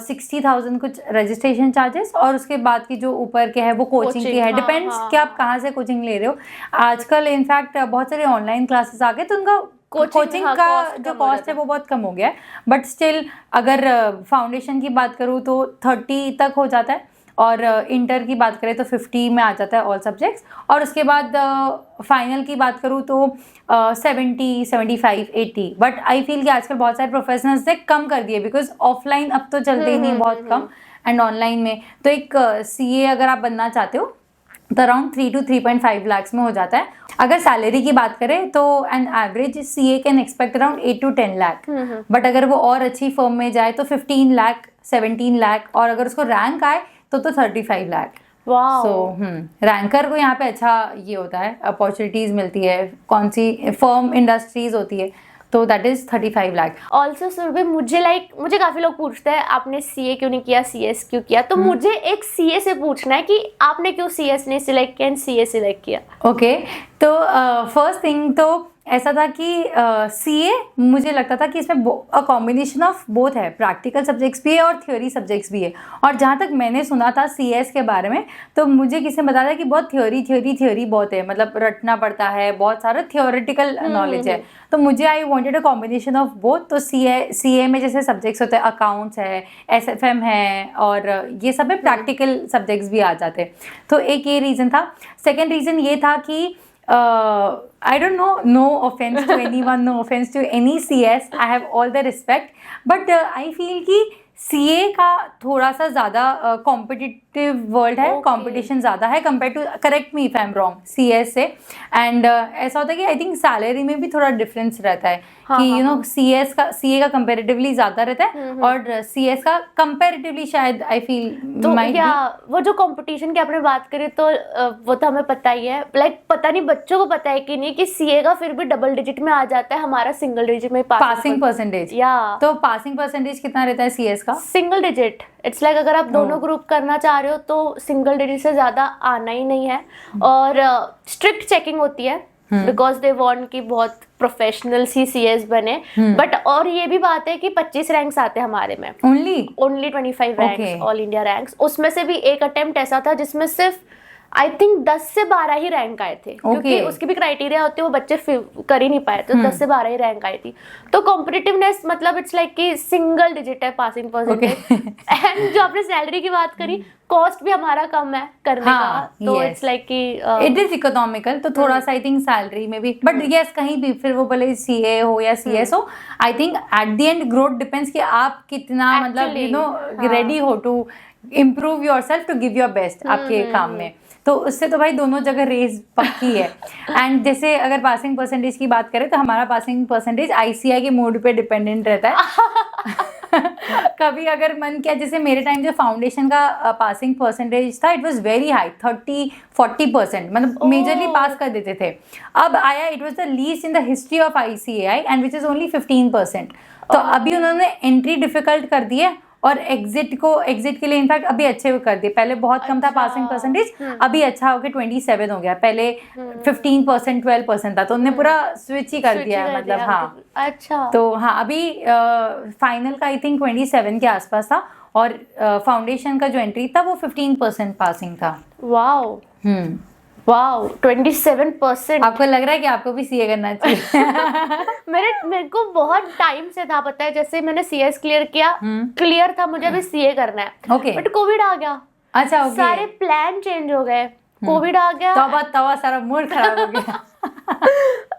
60,000 कुछ रजिस्ट्रेशन चार्जेस और उसके बाद की जो ऊपर के है वो कोचिंग की है। डिपेंड्स कि आप कहाँ से कोचिंग ले रहे हो। आजकल इनफैक्ट बहुत सारे ऑनलाइन क्लासेस आ गए तो उनका कोचिंग का जो कॉस्ट है वो बहुत कम हो गया है। बट स्टिल अगर फाउंडेशन की बात करूँ तो 30 तक हो जाता है और इंटर की बात करें तो 50 में आ जाता है ऑल सब्जेक्ट्स। और उसके बाद फाइनल की बात करूँ तो 70, 75, 80। बट आई फील कि आजकल बहुत सारे प्रोफेशनल्स ने कम कर दिए बिकॉज ऑफलाइन अब तो चलते ही नहीं बहुत कम एंड ऑनलाइन में। तो एक सीए अगर आप बनना चाहते हो तो अराउंड 3 to 3.5 लाख में हो जाता है। अगर सैलरी की बात करें तो an average CA can expect around 8 to 10 lakh. But अगर वो और अच्छी फर्म में जाए तो 15 लाख, 17 लाख और अगर उसको रैंक आए तो 35 लाख। सो रैंकर को यहाँ पे अच्छा ये होता है, अपॉर्चुनिटीज मिलती है, कौन सी फर्म इंडस्ट्रीज होती है तो that is 35 lakh. Also Surabhi मुझे काफी लोग पूछते हैं आपने सीए क्यों नहीं किया, सीएस क्यों किया। तो मुझे एक सीए से पूछना है कि आपने क्यों सीएस नहीं सिलेक्ट किया एंड सीए सिलेक्ट किया। ओके तो फर्स्ट थिंग तो ऐसा था कि सीए मुझे लगता था कि इसमें कॉम्बिनेशन ऑफ बोथ है, प्रैक्टिकल सब्जेक्ट्स भी है और थ्योरी सब्जेक्ट्स भी है। और जहाँ तक मैंने सुना था सीएस के बारे में तो मुझे किसी ने बताया कि बहुत थ्योरी बहुत है, मतलब रटना पड़ता है, बहुत सारा थियोरेटिकल नॉलेज है। तो मुझे I wanted a combination of both. तो सीए में जैसे सब्जेक्ट्स होते हैं, अकाउंट्स है, एसएफएम है और ये सब में प्रैक्टिकल सब्जेक्ट्स भी आ जाते हैं। तो एक ये रीज़न था। सेकेंड रीज़न ये था कि I don't know, no offense to anyone, no offense to any CS, I have all the respect, but I feel कि सीए का थोड़ा सा ज़्यादा कॉम्पिटिटिव वर्ल्ड है, कंपटीशन ज़्यादा है compare to, correct me if I am wrong, CS से। And ऐसा होता है कि आई थिंक सैलरी में भी थोड़ा डिफरेंस रहता है कि यू नो सीए का कंपेरेटिवली ज़्यादा रहता है और सीएस का कंपेरेटिवली शायद आई फील तो वो जो कंपटीशन की आपने बात करी तो वो तो हमें पता ही है। लाइक पता नहीं बच्चों को पता है कि नहीं कि सीए का फिर भी डबल डिजिट में आ जाता है, हमारा सिंगल डिजिट में पासिंग परसेंटेज। तो पासिंग परसेंटेज कितना रहता है सीएस का? Single digit. इट्स लाइक अगर आप दोनों ग्रुप करना चाह रहे हो तो सिंगल डिजिट से ज्यादा आना ही नहीं है। और स्ट्रिक्ट चेकिंग होती है बिकॉज दे वांट कि बहुत प्रोफेशनल सी सीएस बने। बट और ये भी बात है कि 25 रैंक्स आते हैं हमारे में, only 25 ranks all India ranks. उसमें से भी एक अटेम्प्ट ऐसा था जिसमें सिर्फ आई थिंक 10 से 12 ही रैंक आए थे क्योंकि उसकी भी क्राइटेरिया होती है, वो बच्चे कर ही नहीं पाए तो 10 से 12 ही रैंक आई थी। तो कॉम्पिटिटिवनेस मतलब इट्स लाइक कि सिंगल डिजिट है पासिंग परसेंटेज। एंड जो आपने सैलरी की बात करी, कॉस्ट भी हमारा कम है करने का, तो इट्स लाइक कि इट इज इकोनॉमिकल। तो थोड़ा सा आई थिंक सैलरी में भी, बट यस कहीं भी फिर वो भले सीए हो या सीएस हो, I think at the end growth depends कि आप कितना मतलब यू नो रेडी हो to improve yourself to give your best आपके काम में। तो उससे तो भाई दोनों जगह रेस पक्की है। एंड जैसे अगर पासिंग परसेंटेज की बात करें तो हमारा पासिंग परसेंटेज आईसीआई के मोड पे डिपेंडेंट रहता है। कभी अगर मन किया, जैसे मेरे टाइम जो फाउंडेशन का पासिंग परसेंटेज था इट वाज वेरी हाई, 30-40%, मतलब मेजरली पास कर देते थे। अब आया it was the least in the history of ICAI and which is only 15%। तो अभी उन्होंने एंट्री डिफिकल्ट कर दी है और एग्जिट के लिए इनफैक्ट अभी अच्छे कर दिए। पहले बहुत कम था पासिंग परसेंटेज, अभी अच्छा हो गया 27 हो गया, पहले 15% 12% था। तो उन्होंने पूरा स्विच ही कर दिया है मतलब। हाँ अच्छा, तो हाँ अभी फाइनल का आई थिंक 27 के आसपास था और फाउंडेशन का जो एंट्री था वो 15% पासिंग था। Wow wow 27%। आपको लग रहा है कि आपको भी सीए करना चाहिए? मेरे को बहुत टाइम से था, पता है, जैसे मैंने सीएस क्लियर किया, क्लियर था मुझे अभी सीए करना है। बट कोविड आ गया। अच्छा ओके। सारे प्लान चेंज हो गए, कोविड आ गया, तवा सारा मूड खराब हो गया।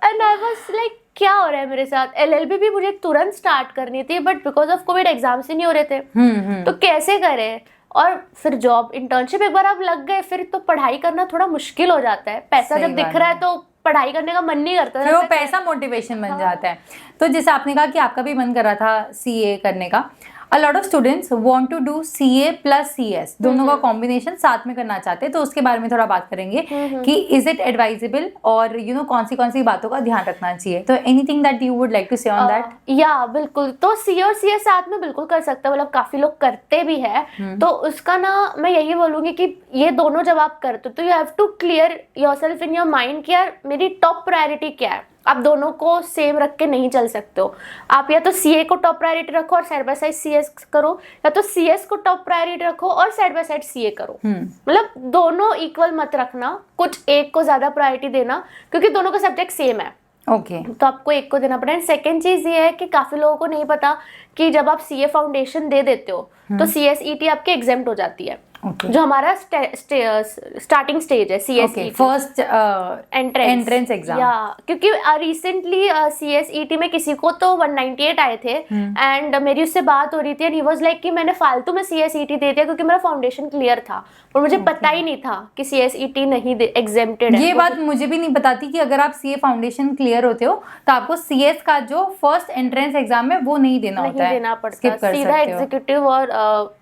एंड आई वाज लाइक क्या हो रहा है मेरे साथ। एलएलबी भी मुझे तुरंत स्टार्ट करनी थी but because of covid exams ही नहीं हो रहे थे। तो कैसे करें? और फिर जॉब इंटर्नशिप एक बार आप लग गए फिर तो पढ़ाई करना थोड़ा मुश्किल हो जाता है। पैसा जब दिख रहा है तो पढ़ाई करने का मन नहीं करता था। फिर वो पैसा मोटिवेशन बन जाता है। तो जैसे आपने कहा कि आपका भी मन कर रहा था सीए करने का, a lot of students want to do CA plus CS, दोनों का कॉम्बिनेशन साथ में करना चाहते हैं, तो उसके बारे में थोड़ा बात करेंगे कि इज इट एडवाइजेबल और कौन सी बातों का ध्यान रखना चाहिए। तो anything that you would like to say on that? या बिल्कुल, तो CA और CS साथ में बिल्कुल कर सकते हैं, मतलब काफी लोग करते भी है। तो उसका ना मैं यही बोलूंगी कि ये दोनों जब आप करते हो तो you have to clear yourself in your mind कि यार मेरी टॉप प्रायोरिटी क्या है। आप दोनों को सेम रख के नहीं चल सकते हो। आप या तो CA को टॉप प्रायोरिटी रखो और साइड बाय साइड CS करो, या तो CS को टॉप प्रायोरिटी रखो और साइड बाय साइड CA करो। मतलब दोनों इक्वल मत रखना, कुछ एक को ज्यादा प्रायोरिटी देना, क्योंकि दोनों का सब्जेक्ट सेम है। ओके तो आपको एक को देना पड़ेगा। सेकंड चीज ये है कि काफी लोगों को नहीं पता कि जब आप CA फाउंडेशन दे देते हो तो CSET आपके एग्जेम्प्ट हो जाती है। जो हमारा स्टार्टिंग स्टेज है CSET, फर्स्ट एंट्रेंस एग्जाम। या क्योंकि रिसेंटली CSET में किसी को तो 198 आए थे एंड मेरी उससे बात हो रही थी एंड ही वाज लाइक कि मैंने फालतू में CSET दे दिया क्योंकि मेरा फाउंडेशन क्लियर था और मुझे पता ही नहीं था कि CSET नहीं एग्जेम्प्टेड है। ये बात मुझे भी नहीं बताती कि अगर आप CA फाउंडेशन क्लियर होते हो तो आपको CS का जो फर्स्ट एंट्रेंस एग्जाम है वो नहीं देना होता है, देना पड़ता, skip कर सीधा सकते हो। एग्जीक्यूटिव और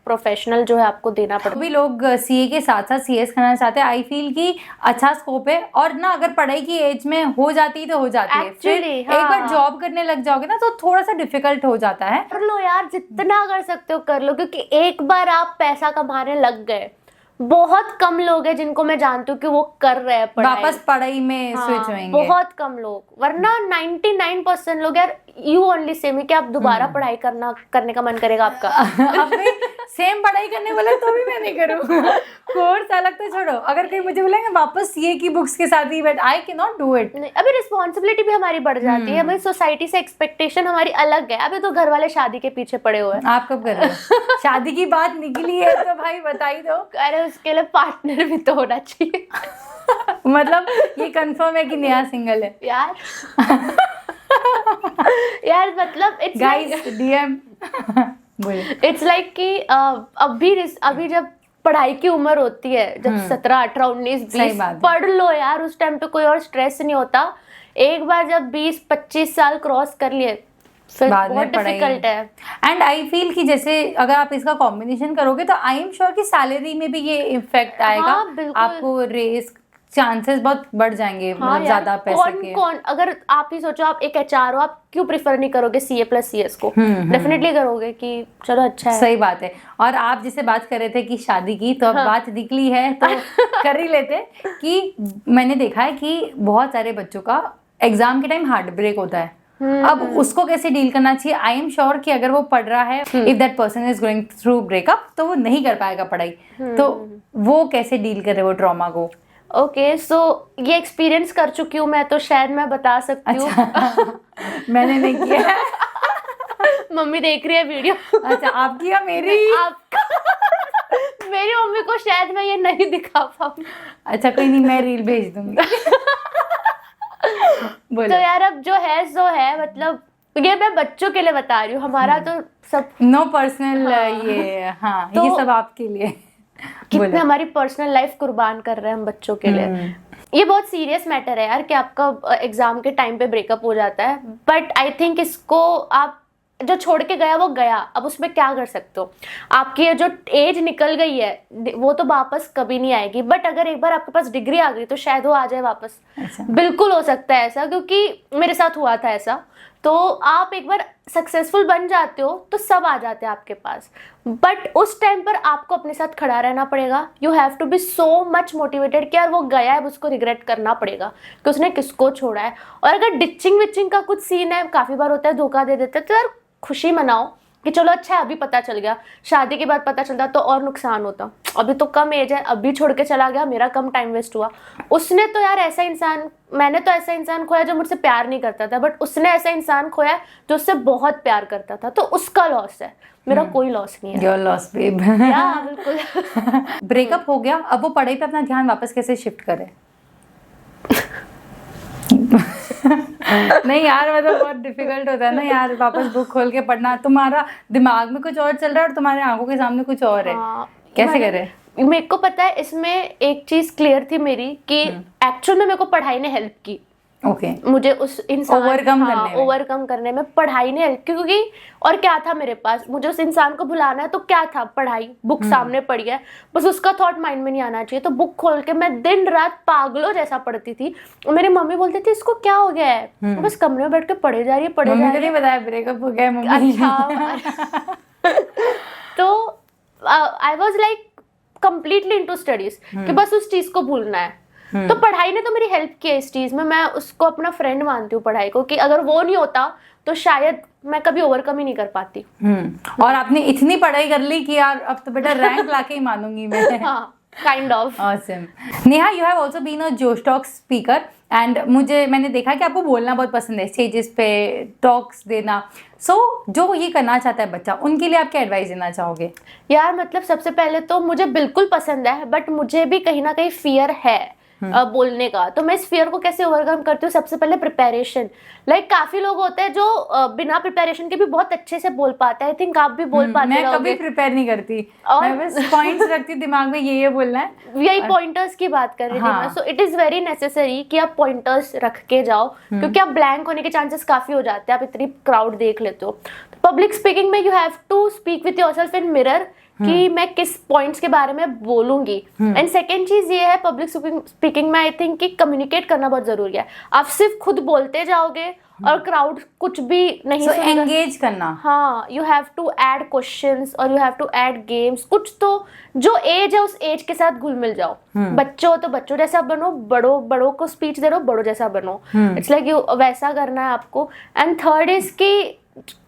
प्रोफेशनल जो है आपको देना पड़ता भी लोग CA के साथ साथ CS करना चाहते हैं। आई फील कि अच्छा स्कोप है, और ना अगर पढ़ाई की एज में हो जाती तो हो जाती है, फिर Actually, एक बार जॉब करने लग जाओगे ना तो थोड़ा सा डिफिकल्ट हो जाता है। कर लो यार, जितना कर सकते हो कर लो, क्योंकि एक बार आप पैसा कमाने लग गए, बहुत कम लोग हैं जिनको मैं जानती हूँ कि वो कर रहे हैं पढ़ाई, वापस पढ़ाई में स्विच होंगे। बहुत कम लोग, वरना 99% लोग यार यू ओनली सेम है कि आप दोबारा पढ़ाई करने का मन करेगा आपका। अब सेम पढ़ाई करने वाला तो भी मैं नहीं करूँगा। कोर्स अलग तो छोड़ो, अगर कोई मुझे बोलेंगे वापस CA की बुक्स के साथ ही बैठ, I can not do it. अभी रिस्पॉन्सिबिलिटी भी हमारी बढ़ जाती है, अभी सोसाइटी से एक्सपेक्टेशन हमारी अलग है। अभी तो घर वाले शादी के पीछे पड़े हुए हैं। आप कब कर रहे हो? शादी की बात निकली है तो भाई बता ही दो। अरे उसके लिए पार्टनर भी तो होना चाहिए। मतलब ये कंफर्म है कि नेहा सिंगल है यार? यार मतलब इट्स गाइस DM बोले। इट्स लाइक कि अभी जब पढ़ाई की उम्र होती है, जब 17, 18, 19, 20 पढ़ लो यार, उस टाइम पे कोई और स्ट्रेस नहीं होता। एक बार जब 20-25 साल क्रॉस कर लिए फिर बहुत डिफिकल्ट है। एंड आई फील कि जैसे अगर आप इसका कॉम्बिनेशन करोगे तो आई एम श्योर कि सैलरी में भी ये इफेक्ट आएगा। आपको रेस चांसेस बहुत बढ़ जाएंगे, मतलब ज्यादा पैसे के। कौन अगर आप ही सोचो, आप एक HR हो, आप क्यों प्रेफर नहीं करोगे CA plus CS को? डेफिनेटली करोगे कि चलो अच्छा है। सही बात है। और आप जिसे बात कर रहे थे कि शादी की, तो अब बात निकली है तो कर ही लेते कि मैंने देखा है कि बहुत सारे बच्चों का एग्जाम के टाइम हार्ट ब्रेक होता है। अब उसको कैसे डील करना चाहिए? आई एम श्योर कि अगर वो पढ़ रहा है, if that person is going through breakup, तो वो नहीं कर पाएगा पढ़ाई। तो वो कैसे डील करे वो ट्रॉमा को? ओके, सो ये एक्सपीरियंस कर चुकी हूँ मैं, तो शायद मैं बता सकती हूँ। अच्छा, मैंने नहीं किया। मम्मी देख रही है वीडियो। अच्छा, आपकी या मेरी? आपका। मेरी मम्मी को शायद मैं ये नहीं दिखा पाऊँ। अच्छा कोई नहीं, मैं रील भेज दूंगी। तो यार अब जो है सो है, मतलब ये मैं बच्चों के लिए बता रही हूँ, हमारा तो सब नो पर्सनल। ये हाँ, तो ये सब आपके लिए। कितने हमारी पर्सनल लाइफ कुर्बान कर रहे हैं हम बच्चों के लिए। ये बहुत सीरियस मैटर है यार कि आपका एग्जाम के टाइम पे ब्रेकअप हो जाता है, बट आई थिंक इसको आप जो छोड़ के गया वो गया, अब उसमें क्या कर सकते हो? आपकी जो एज निकल गई है वो तो वापस कभी नहीं आएगी, बट अगर एक बार आपके पास डिग्री आ गई तो शायद वो आ जाए वापस। अच्छा। बिल्कुल हो सकता है ऐसा, क्योंकि मेरे साथ हुआ था ऐसा। तो आप एक बार सक्सेसफुल बन जाते हो तो सब आ जाते हैं आपके पास, बट उस टाइम पर आपको अपने साथ खड़ा रहना पड़ेगा। You have to be so much motivated कि यार वो गया है, उसको रिग्रेट करना पड़ेगा कि उसने किसको छोड़ा है। और अगर डिचिंग विचिंग का कुछ सीन है, काफ़ी बार होता है, धोखा दे देते हैं, तो यार खुशी मनाओ कि चलो अच्छा है अभी पता चल गया। शादी के बाद पता चलता तो और नुकसान होता। अभी तो कम एज है, अभी छोड़ के चला गया, मेरा कम टाइम वेस्ट हुआ। उसने तो यार ऐसा इंसान, मैंने तो ऐसा इंसान खोया जो मुझसे प्यार नहीं करता था, बट उसने ऐसा इंसान खोया जो उससे बहुत प्यार करता था, तो उसका लॉस है, मेरा कोई लॉस नहीं है। Your loss babe. बिल्कुल। ब्रेकअप हो गया, अब वो पढ़ाई पे अपना ध्यान वापस कैसे शिफ्ट करे? नहीं यार, मतलब बहुत डिफिकल्ट होता है ना यार, वापस बुक खोल के पढ़ना। तुम्हारा दिमाग में कुछ और चल रहा है और तुम्हारे आंखों के सामने कुछ और है। कैसे करे? मेरे को पता है, इसमें एक चीज क्लियर थी मेरी कि एक्चुअल में मेरे को पढ़ाई ने हेल्प की। ओके मुझे उस इंसान ओवरकम करने में पढ़ाई ने हेल्प, क्योंकि और क्या था मेरे पास, मुझे उस इंसान को भुलाना है तो क्या था, पढ़ाई, बुक सामने पड़ी है, बस उसका थॉट माइंड में नहीं आना चाहिए। तो बुक खोल के मैं दिन रात पागलों जैसा पढ़ती थी। और मेरी मम्मी बोलती थी इसको क्या हो गया है, तो बस कमरे में बैठ के पढ़े जा रही है, पढ़े जा रही है। नहीं बताया ब्रेकअप हो गया मम्मी। अच्छा। तो I was like completely into studies कि बस उस चीज को भूलना है। तो पढ़ाई ने तो मेरी हेल्प की है इस चीज में, मैं उसको अपना फ्रेंड मानती हूँ पढ़ाई को, कि अगर वो नहीं होता तो शायद मैं कभी ओवरकम ही नहीं कर पाती। और आपने इतनी पढ़ाई कर ली कि यार अब तो बेटा रैंक लाके ही मानूंगी मैं। हाँ, kind of. Awesome. Neha, you have also been a Josh talk speaker and मैंने देखा कि आपको बोलना बहुत पसंद है, स्टेजेस पे टॉक्स देना। जो ये करना चाहता है बच्चा, उनके लिए आप क्या एडवाइस देना चाहोगे? यार मतलब सबसे पहले तो मुझे बिल्कुल पसंद है, बट मुझे भी कहीं ना कहीं फियर है बोलने का। तो मैं इस फियर को कैसे ओवरकम करती हूँ? सबसे पहले प्रिपरेशन। लाइक काफी लोग होते हैं जो बिना प्रिपरेशन के भी बहुत अच्छे से बोल पाते हैं। आई थिंक आप भी बोल पाते मैं कभी प्रिपेयर नहीं करती, मैं बस पॉइंट्स रखती दिमाग में, ये बोलना है। यही पॉइंटर्स की बात कर रही थी मैं। So it is very necessary कि आप पॉइंटर्स रख के जाओ, क्योंकि आप ब्लैंक होने के चांसेस काफी हो जाते हैं, आप इतनी क्राउड देख लेते हो। पब्लिक स्पीकिंग में you have to speak with yourself in mirror कि मैं किस पॉइंट्स के बारे में बोलूंगी। एंड सेकेंड चीज ये है पब्लिक स्पीकिंग में, आई थिंक कि कम्युनिकेट करना बहुत जरूरी है। आप सिर्फ खुद बोलते जाओगे और क्राउड कुछ भी नहीं सुनेगा। एंगेज करना। हाँ, you have to add questions और you have to add games. कुछ तो जो एज है उस एज के साथ घुल मिल जाओ। बच्चों हो तो बच्चों जैसा बनो, बड़ों को स्पीच दे रहे हो, बड़ों जैसा बनो। इट्स लाइक यू वैसा करना है आपको। एंड थर्ड इज कि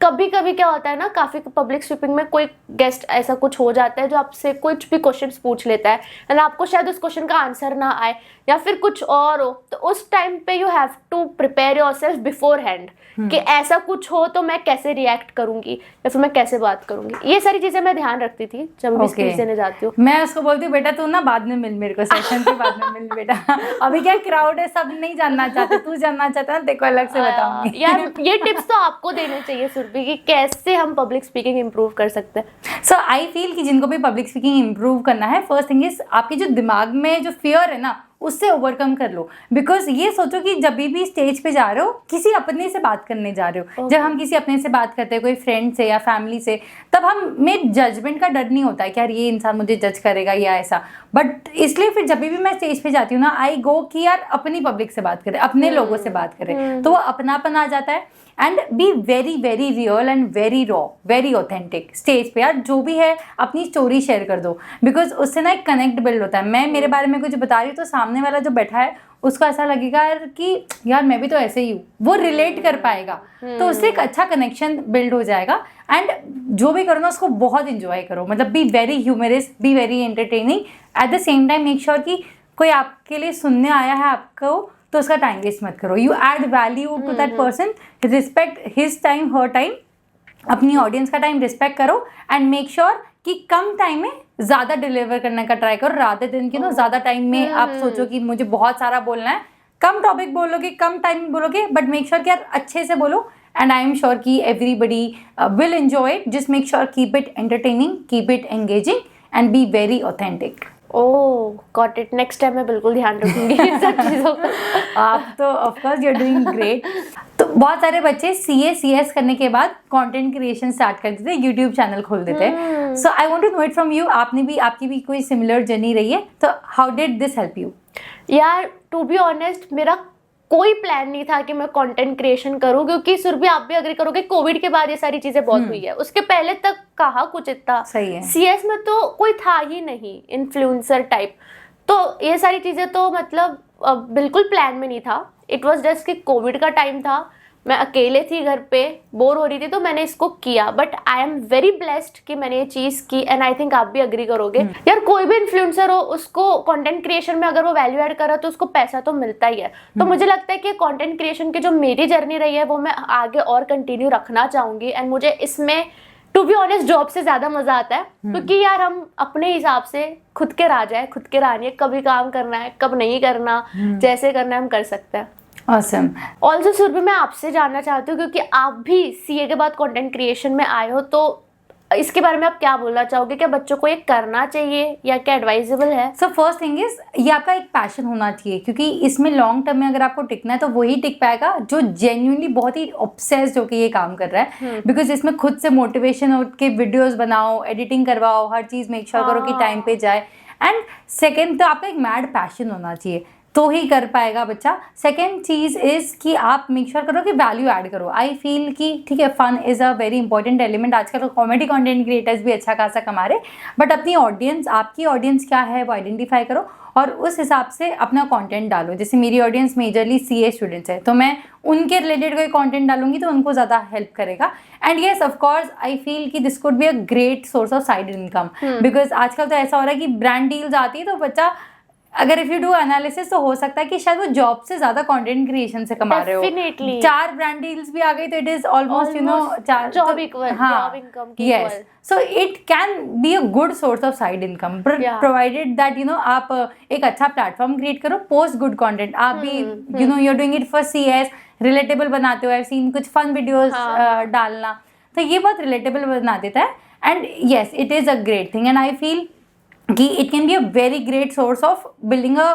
कभी कभी क्या होता है ना, काफी पब्लिक स्पीकिंग में कोई गेस्ट ऐसा कुछ हो जाता है जो आपसे कुछ भी क्वेश्चन पूछ लेता है एंड आपको शायद उस क्वेश्चन का आंसर ना आए या फिर कुछ और हो, तो उस टाइम पे you have to prepare yourself beforehand कि ऐसा कुछ हो तो मैं कैसे रिएक्ट करूंगी या फिर मैं कैसे बात करूंगी। ये सारी चीजें मैं ध्यान रखती थी जब मैं स्पीच देने जाती हूँ। मैं उसको बोलती हूँ बेटा तू ना बाद में मिल मेरे को, सेशन के बाद में मिल बेटा, अभी क्या क्राउड है, सब नहीं जानना चाहते, तू जानना चाहता है ना, देखो अलग से बताऊंगी। यार ये टिप्स तो आपको देने चाहिए सुरभि कि कैसे हम पब्लिक स्पीकिंग इंप्रूव कर सकते हैं। सो आई फील कि जिनको भी पब्लिक स्पीकिंग इंप्रूव करना है, फर्स्ट थिंग इज आपके जो दिमाग में जो फियर है ना उससे ओवरकम कर लो। बिकॉज ये सोचो कि जब भी स्टेज पे जा रहे हो किसी अपने से बात करने जा रहे हो। जब हम किसी अपने से बात करते हैं, कोई फ्रेंड से या फैमिली से, तब हम में जजमेंट का डर नहीं होता है कि यार ये इंसान मुझे जज करेगा या ऐसा। बट इसलिए फिर जब भी मैं स्टेज पे जाती हूँ ना, आई गो कि यार अपनी पब्लिक से बात करें, अपने लोगों से बात करें, तो वो अपनापन आ जाता है। And be very very real and very raw, very authentic stage पे। यार जो भी है अपनी स्टोरी शेयर कर दो, बिकॉज उससे ना एक कनेक्ट बिल्ड होता है। मैं मेरे बारे में कुछ बता रही हूँ तो सामने वाला जो बैठा है उसको ऐसा लगेगा यार कि यार मैं भी तो ऐसे ही हूँ, वो रिलेट कर पाएगा, तो उससे एक अच्छा कनेक्शन बिल्ड हो जाएगा। एंड जो भी करो ना उसको बहुत इंजॉय करो, मतलब be very humorous, be very entertaining. At the same time make sure कि कोई आपके लिए सुनने आया है आपको तो उसका टाइम वेस्ट मत करो। You add value to that person, respect his time, हर टाइम, अपनी ऑडियंस का टाइम रिस्पेक्ट करो एंड मेक श्योर कि कम टाइम में ज़्यादा डिलीवर करने का ट्राई करो, रादर देन कि ज़्यादा टाइम में आप सोचो कि मुझे बहुत सारा बोलना है। कम टॉपिक बोलोगे, कम टाइम में बोलोगे, बट मेक श्योर कि यार अच्छे से बोलो। एंड आई एम श्योर कि everybody will enjoy it. Just make sure keep it entertaining, keep it engaging and be very authentic. Oh got it, next time मैं बिल्कुल ध्यान रखूंगी इन सब चीज़ों का। आप तो of course you are doing great. तो बहुत सारे बच्चे CS करने के बाद कंटेंट क्रिएशन स्टार्ट कर देते हैं, यूट्यूब चैनल खोल देते हैं। So I want to know it from you, आपकी भी कोई सिमिलर जर्नी रही है, तो how did this help you? यार टू बी ऑनेस्ट मेरा कोई प्लान नहीं था कि मैं कंटेंट क्रिएशन करूं, क्योंकि सुरभि आप भी अग्री करोगे कोविड के बाद ये सारी चीजें बहुत हुई है। उसके पहले तक कहाँ कुछ इतना सही है, CS में तो कोई था ही नहीं इन्फ्लुएंसर टाइप। तो ये सारी चीजें तो मतलब बिल्कुल प्लान में नहीं था। इट वाज जस्ट कि कोविड का टाइम था, मैं अकेले थी घर पे, बोर हो रही थी, तो मैंने इसको किया। But I am very blessed कि मैंने ये चीज़ की एंड आई थिंक आप भी अग्री करोगे। यार कोई भी इन्फ्लुएंसर हो, उसको कंटेंट क्रिएशन में अगर वो वैल्यू ऐड कर रहा तो उसको पैसा तो मिलता ही है। तो मुझे लगता है कि कंटेंट क्रिएशन की जो मेरी जर्नी रही है वो मैं आगे और कंटिन्यू रखना चाहूँगी। एंड मुझे इसमें टू बी ऑनेस्ट जॉब से ज़्यादा मज़ा आता है, क्योंकि यार हम अपने हिसाब से खुद के राजा है, खुद के रानी है। कभी काम करना है, कब नहीं करना, जैसे करना है हम कर सकते हैं। Awesome. ऑल्सो सुरभि मैं आपसे जानना चाहती हूँ, क्योंकि आप भी CA के बाद कंटेंट क्रिएशन में आए हो, तो इसके बारे में आप क्या बोलना चाहोगे? क्या बच्चों को ये करना चाहिए या क्या एडवाइजेबल है? सो फर्स्ट थिंग इज ये आपका एक पैशन होना चाहिए, क्योंकि इसमें लॉन्ग टर्म में अगर आपको टिकना है तो वही टिक पाएगा जो जेन्युइनली बहुत ही ऑब्सेस्ड होकर ये काम कर रहा है। बिकॉज इसमें खुद से मोटिवेशन हो के वीडियोस बनाओ, एडिटिंग करवाओ, हर चीज़ मेक श्योर करो कि टाइम पे जाए। एंड सेकेंड तो आपका एक मैड पैशन होना चाहिए, तो ही कर पाएगा बच्चा। सेकेंड चीज़ इज़ कि आप मेक श्योर करो कि वैल्यू ऐड करो। आई फील कि ठीक है, fun is a very important element. आजकल तो कॉमेडी कंटेंट क्रिएटर्स भी अच्छा खासा कमा रहे, बट अपनी ऑडियंस, आपकी ऑडियंस क्या है वो आइडेंटिफाई करो और उस हिसाब से अपना कंटेंट डालो। जैसे मेरी ऑडियंस मेजरली सीए स्टूडेंट्स है, तो मैं उनके रिलेटेड कोई कंटेंट डालूंगी तो उनको ज़्यादा हेल्प करेगा। And yes of course I feel कि this could be a great source of side income, because आजकल तो ऐसा हो रहा है कि ब्रांड डील्स आती है तो बच्चा, अगर इफ यू डू एनालिसिस तो हो सकता है कि शायद वो जॉब से ज्यादा कंटेंट क्रिएशन से कमा रहे हो। Definitely. 4 ब्रांड डील्स भी आ गई तो it is almost you know 4 job income की yes. So it can be a good source of side income, provided that you know आप एक अच्छा प्लेटफॉर्म क्रिएट करो, पोस्ट गुड कंटेंट। आप भी you know you are doing it for CS, relatable बनाते हो। I seen कुछ fun videos डालना, तो ये बहुत रिलेटेबल बना देता है। And yes it is a great thing, and I feel कि it can be a very great source of building a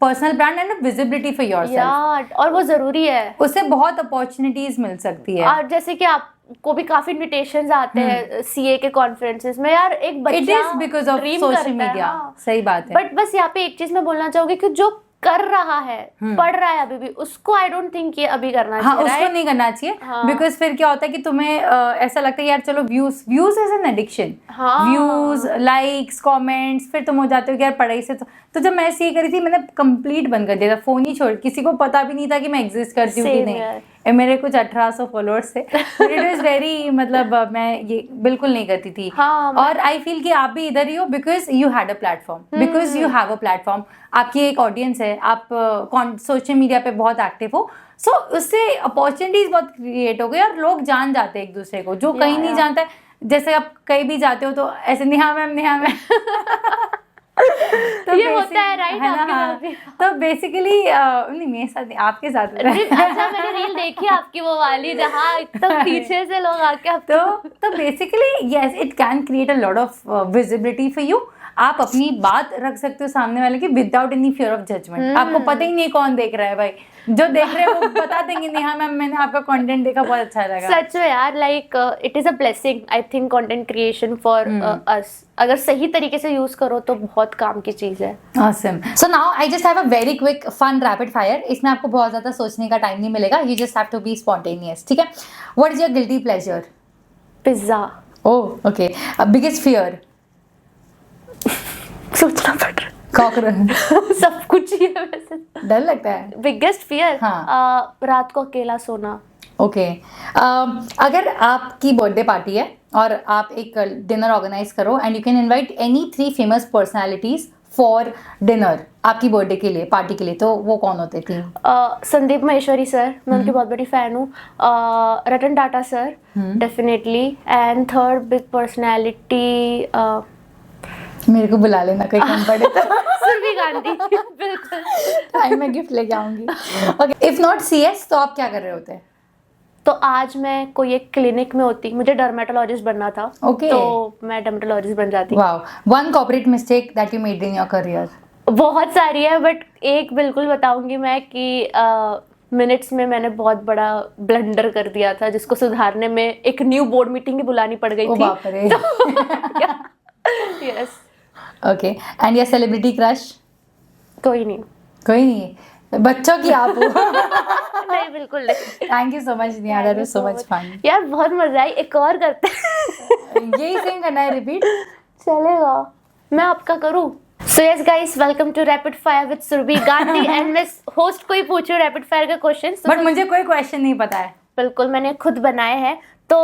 personal brand and a visibility for yourself. यार, और वो जरूरी है, उससे बहुत अपॉर्चुनिटीज मिल सकती है। और जैसे कि आपको भी काफी इनविटेशंस आते हैं सीए के कॉन्फ्रेंसेस में। यार एक बच्चा it is because of social media. सही बात है। बट बस यहाँ पे एक चीज मैं बोलना चाहूंगी कि जो कर रहा है, पढ़ रहा है अभी भी, उसको आई डोंट थिंक ये अभी करना चाहिए। उसको नहीं करना चाहिए, बिकॉज फिर क्या होता है कि तुम्हें ऐसा लगता है यार चलो views is an addiction. Views, likes, comments, फिर तुम हो जाते हो कि यार पढ़ाई से तो जब मैं सीए करी थी मैंने कंप्लीट बंद कर दिया था, फोन ही छोड़, किसी को पता भी नहीं था कि मैं एग्जिस्ट करती हूँ कि नहीं। मेरे कुछ 1800 फॉलोअर्स थे, इट इज वेरी मतलब मैं ये बिल्कुल नहीं करती थी। और आई फील कि आप भी इधर ही हो because you had a platform, because you have a platform. आपकी एक ऑडियंस है, आप सोशल मीडिया पे बहुत एक्टिव हो, सो उससे अपॉर्चुनिटीज बहुत क्रिएट हो गई और लोग जान जाते हैं एक दूसरे को, जो कहीं नहीं जानता है। जैसे आप कहीं भी जाते हो तो ऐसे नेहा मैम तो ये होता है राइट आपके साथ। तो बेसिकली नहीं मेरे साथ, आपके साथ अच्छा, मैंने रील देखी आपकी वो वाली जहाँ एकदम पीछे से लोग आके तो basically yes it can create a lot of visibility for you. आप अपनी बात रख सकते हो सामने वाले की without any fear of judgement. आपको पता ही नहीं कौन देख रहा है, भाई जो देख रहे हैं वो बता देंगे नहीं हाँ मैम मैंने आपका कंटेंट देखा, बहुत अच्छा लगा। सच में यार, like it is a blessing I think content creation for us. अगर सही तरीके से यूज करो तो बहुत काम की चीज है। Awesome. So now I just have a very quick fun rapid fire. इसमें आपको बहुत ज्यादा सोचने का टाइम नहीं मिलेगा, you just have to be spontaneous. ठीक है? What is your guilty pleasure? Pizza. Oh, okay. Biggest fear? सोचना पड़ रहा है। कॉकरोच। सब कुछ ही है वैसे। डर लगता है। Biggest fear? हाँ। रात को अकेला सोना। ओके अगर आपकी बर्थडे पार्टी है और आप एक डिनर ऑर्गेनाइज करो and you can invite any 3 famous personalities for dinner आपकी बर्थडे के लिए, पार्टी के लिए, तो वो कौन होते थे? संदीप माहेश्वरी सर, मैं उनकी बहुत बड़ी फैन हूँ। Ratan Tata sir definitely, and third big personality मेरे को बुला लेना कहीं कम पड़े तो। सुरभि गांधी। बिल्कुल। मैं गिफ्ट लेके आऊंगी। ओके इफ नॉट सीएस तो आप क्या कर रहे होते? तो आज मैं कोई एक क्लिनिक में होती, मुझे डर्मेटोलॉजिस्ट बनना था। Okay. तो मैं डर्मेटोलॉजिस्ट बन जाती। Wow, one corporate mistake that you made in your career? बहुत सारी है बट एक बिल्कुल बताऊंगी मैं कि मिनट्स में मैंने बहुत बड़ा ब्लंडर कर दिया था, जिसको सुधारने में एक न्यू बोर्ड मीटिंग ही बुलानी पड़ गई थी। बाप रे। Yes. Okay and your celebrity crush? कोई नहीं। कोई नहीं, बच्चों की आप हो। नहीं बिल्कुल नहीं। Thank you so much Nia, that was so much fun. यार बहुत मजा आई, एक और करते हैं। यही सेम करना है, रिपीट चलेगा? मैं आपका करूं? So yes guys, welcome to rapid fire with Surabhi Gandhi. And मैं होस्ट को ही पूछूं रैपिड फायर के क्वेश्चंस, बट मुझे कोई क्वेश्चन नहीं पता है। बिल्कुल, मैंने खुद बनाए हैं। तो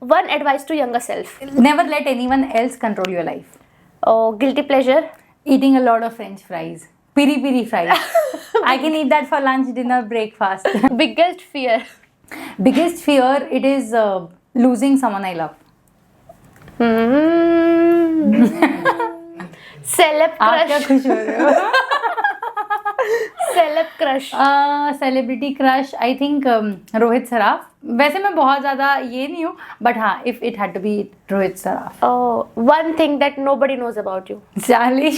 one advice to younger self? Never let anyone else control your life. Guilty pleasure? Eating a lot of French fries, piri fries. I can eat that for lunch, dinner, breakfast. Biggest fear? Biggest fear, it is losing someone I love. Celeb crush? आप क्या खुश हो रहे हो? Celeb crush? Celebrity crush, I think Rohit Saraf, वैसे मैं बहुत ज़्यादा ये नहीं हूँ, बट हाँ, if it had to be Rohit Saraf. One thing that nobody knows about you. शार्ली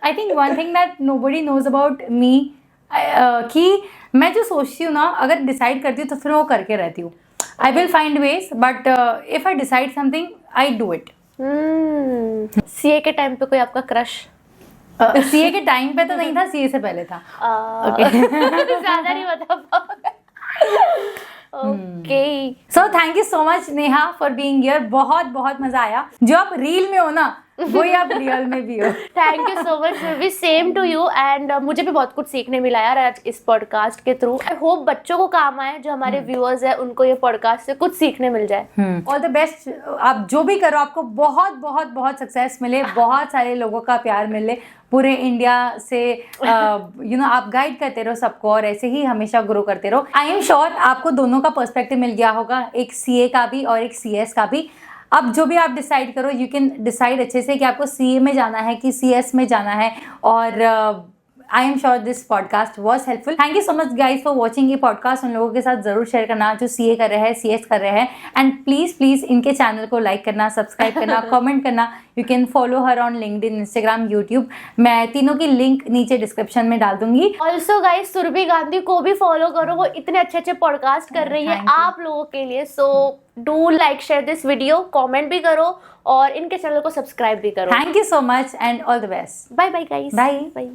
I think one thing that nobody knows about me, कि मैं जो सोचती हूँ ना, अगर डिसाइड करती हूँ तो फिर वो करके रहती हूँ। I will find ways, but if I decide something I do it. CA के टाइम पे कोई आपका क्रश? सीए के टाइम पे तो नहीं था, सीए से पहले था। ज्यादा नहीं बता पाओगे। Okay, so thank you so much Neha for being here. बहुत बहुत मजा आया। जो आप रील में हो ना, वही आप रियल में भी हो। Thank you so much Surabhi, same to you. And मुझे भी बहुत कुछ सीखने मिला यार आज इस पॉडकास्ट के थ्रू। आई होप बच्चों को काम आए, जो हमारे व्यूअर्स हैं उनको ये पॉडकास्ट से कुछ सीखने मिल जाए। All the best. आप जो भी करो, आपको बहुत बहुत बहुत सक्सेस मिले, बहुत सारे लोगों का प्यार मिले पूरे इंडिया से। आप गाइड करते रहो सबको, और ऐसे ही हमेशा ग्रो करते रहो। आई एम श्योर आपको दोनों का पर्सपेक्टिव मिल गया होगा, एक सीए का भी और एक सीएस का भी। अब जो भी आप डिसाइड करो, यू कैन डिसाइड अच्छे से कि आपको सीए में जाना है कि सीएस में जाना है। और I am sure this podcast was helpful. Thank you so much guys for watching ये पॉडकास्ट। उन लोगों के साथ जरूर शेयर करना जो सीए कर रहे हैं, सीएस कर रहे हैं। एंड प्लीज प्लीज इनके चैनल को लाइक करना, सब्सक्राइब करना, कमेंट करना। You can follow her on LinkedIn, Instagram, YouTube. मैं तीनों की लिंक नीचे डिस्क्रिप्शन में डाल दूंगी। ऑल्सो गाइस, सुरभि गांधी को भी फॉलो करो, वो इतने अच्छे अच्छे पॉडकास्ट कर रही है आप लोगों के लिए। So do like, share this video, comment भी करो और इनके चैनल को सब्सक्राइब भी करो। Thank you so much and all the best. Bye bye guys. Bye.